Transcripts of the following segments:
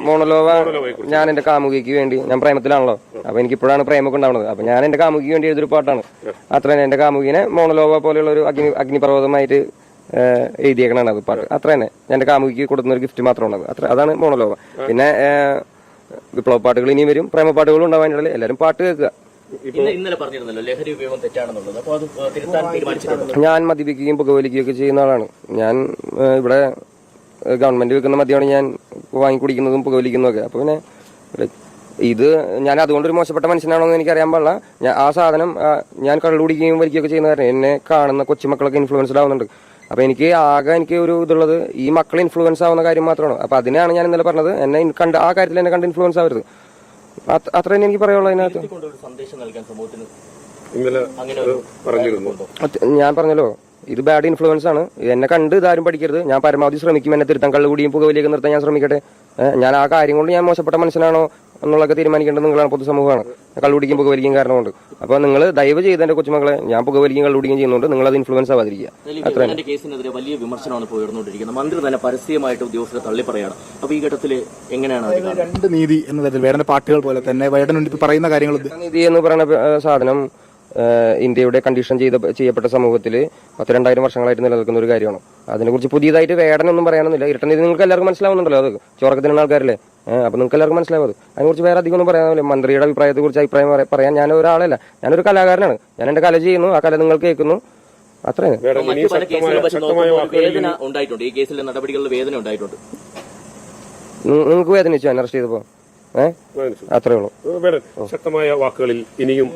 മോണലോവ ഞാൻ എന്റെ കാമുകിക്ക് വേണ്ടി, ഞാൻ പ്രേമത്തിലാണല്ലോ, അപ്പൊ എനിക്ക് ഇപ്പോഴാണ് പ്രേമൊക്കെ ഉണ്ടാവുന്നത്. അപ്പൊ ഞാൻ എന്റെ കാമുകിക്ക് വേണ്ടി എഴുതിയൊരു പാട്ടാണ്. അത്ര തന്നെ. എന്റെ കാമുകിനെ മോണലോവ പോലെയുള്ള ഒരു അഗ്നിപർവ്വതമായിട്ട് എഴുതിയേക്കണാണ് അത് പാട്ട്. അത്ര തന്നെ. ഞാൻ എന്റെ കാമുകിക്ക് കൊടുക്കുന്ന ഒരു ഗിഫ്റ്റ് മാത്രമാണ് അത്. അതാണ് മോണലോവ. പിന്നെ വിപ്ലവ പാട്ടുകൾ ഇനിയും വരും, പ്രേമ പാട്ടുകളും ഉണ്ടാവാനുള്ള. എല്ലാവരും പാട്ട് കേൾക്കുക. ഇന്നലെ പറഞ്ഞിരുന്നല്ലോ ലഹരി ഉപയോഗം തെറ്റാണെന്നുള്ളത്. അപ്പോൾ അത് തിരുത്താൻ തീരുമാനിച്ചിട്ടുണ്ട്. ഞാൻ മദ്യപിക്കുകയും പുകവലിക്കുകയൊക്കെ ചെയ്യുന്ന ആളാണ്. ഞാൻ ഇവിടെ ഗവൺമെന്റ് വെക്കുന്ന മദ്യമാണ് ഞാൻ വാങ്ങിക്കുടിക്കുന്നതും പുകവലിക്കുന്നതും ഒക്കെ. അപ്പൊ പിന്നെ ഇത് ഞാൻ അതുകൊണ്ടൊരു മോശപ്പെട്ട മനുഷ്യനാണോ എന്ന് എനിക്ക് അറിയാൻ പാടില്ല. ആ സാധനം ഞാൻ കള്ളുകുടിക്കുകയും വലിക്കുകയൊക്കെ ചെയ്യുന്ന കാരണം എന്നെ കാണുന്ന കൊച്ചുമക്കളൊക്കെ ഇൻഫ്ലുവൻസ്ഡ് ആവുന്നുണ്ട്. അപ്പൊ എനിക്ക് ഒരു ഇതുള്ളത് ഈ മക്കൾ ഇൻഫ്ലുവൻസ് ആവുന്ന കാര്യം മാത്രമാണ്. അപ്പൊ അതിനാണ് ഞാൻ ഇന്നലെ പറഞ്ഞത്, എന്നെ കണ്ട് ആ കാര്യത്തിൽ എന്നെ കണ്ട് ഇൻഫ്ലുവൻസ് ആവരുത്. അത്ര തന്നെ എനിക്ക് പറയുള്ളൂ അതിനകത്ത്. ഞാൻ പറഞ്ഞല്ലോ, ഇത് ബാഡ് ഇൻഫ്ലുവൻസ് ആണ്. എന്നെ കണ്ട് ഇതാരും പഠിക്കരുത്. ഞാൻ പരമാവധി ശ്രമിക്കും എന്നെ തിരുത്താൻ. കള്ളുകൂടിയും പുകവലിയൊക്കെ നിർത്താൻ ഞാൻ ശ്രമിക്കട്ടെ. ഞാൻ ആ കാര്യം കൊണ്ട് ഞാൻ മോശപ്പെട്ട മനുഷ്യനാണോ എന്നുള്ളതൊക്കെ തീരുമാനിക്കേണ്ടത് നിങ്ങളാണ്, പൊതുസമൂഹമാണ്. കള്ളുകുടിക്കും പുകവലിക്കും കാരണമുണ്ട്. അപ്പൊ നിങ്ങൾ ദയവ് ചെയ്ത് എന്റെ കൊച്ചുമക്കളെ, ഞാൻ പുകവലിക്കും കള്ളുകുടിക്കും ചെയ്യുന്നുണ്ട്, നിങ്ങൾ അത് ഇൻഫ്ലുവൻസ് ആവാതിരിക്കുക. അത്ര കേസിനെതിരെ വലിയ വിമർശനമാണ് ഉയർന്നുകൊണ്ടിരിക്കുന്നത്. മന്ത്രി തന്നെ പരസ്യമായിട്ട് ഉദ്യോഗസ്ഥരെ തള്ളിപ്പറയാണ്. അപ്പൊ ഈ ഘട്ടത്തിൽ എങ്ങനെയാണ് രണ്ട് നീതി എന്ന തരത്തിൽ വേറെ പാർട്ടികൾ പോലെ തന്നെ വേടൻ പറയുന്ന കാര്യങ്ങൾ? നീതി എന്ന് പറയുന്ന സാധനം ഇന്ത്യയുടെ കണ്ടീഷൻ ചെയ്യപ്പെട്ട സമൂഹത്തിൽ 10,000-2000 വർഷങ്ങളായിട്ട് നിലനിൽക്കുന്ന ഒരു കാര്യമാണ്. അതിനെക്കുറിച്ച് പുതിയതായിട്ട് വേടനൊന്നും പറയാനൊന്നുമില്ല. ഇരട്ടനീതി നിങ്ങൾക്ക് എല്ലാവർക്കും മനസ്സിലാവുന്നുണ്ടല്ലോ. അത് ചോറക്കത്തിനുള്ള ആൾക്കാരല്ലേ. അപ്പൊ നിങ്ങൾക്ക് എല്ലാവർക്കും മനസ്സിലാവും. അതിനെക്കുറിച്ച് വേറെ അധികം ഒന്നും പറയാനില്ല. മന്ത്രിയുടെ അഭിപ്രായത്തെക്കുറിച്ച് അഭിപ്രായം പറയാൻ ഞാൻ ഒരാളല്ല. ഞാനൊരു കലാകാരനാണ്. ഞാൻ എന്റെ കല ചെയ്യുന്നു, ആ കല നിങ്ങൾ കേൾക്കുന്നു. അത്രയാണ്. നിങ്ങൾക്ക് വേദനിച്ചു എന്നെ അറസ്റ്റ് ചെയ്തപ്പോ? അത്രേ ഉള്ളൂ. ശക്തമായ വാക്കുകളിൽ ഇനിയും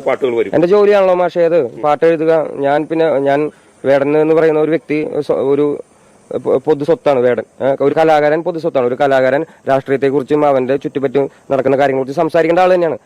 പാട്ടുകൾ വരും. എന്റെ ജോലിയാണല്ലോ മാഷേ അത്, പാട്ട് എഴുതുക. ഞാൻ വേടൻ എന്ന് പറയുന്ന ഒരു വ്യക്തി ഒരു പൊതു സ്വത്താണ്. വേടൻ ഒരു കലാകാരൻ പൊതു സ്വത്താണ്. ഒരു കലാകാരൻ രാഷ്ട്രീയത്തെക്കുറിച്ചും അവന്റെ ചുറ്റുപറ്റും നടക്കുന്ന കാര്യങ്ങളെക്കുറിച്ച് സംസാരിക്കേണ്ട ആൾ തന്നെയാണ്.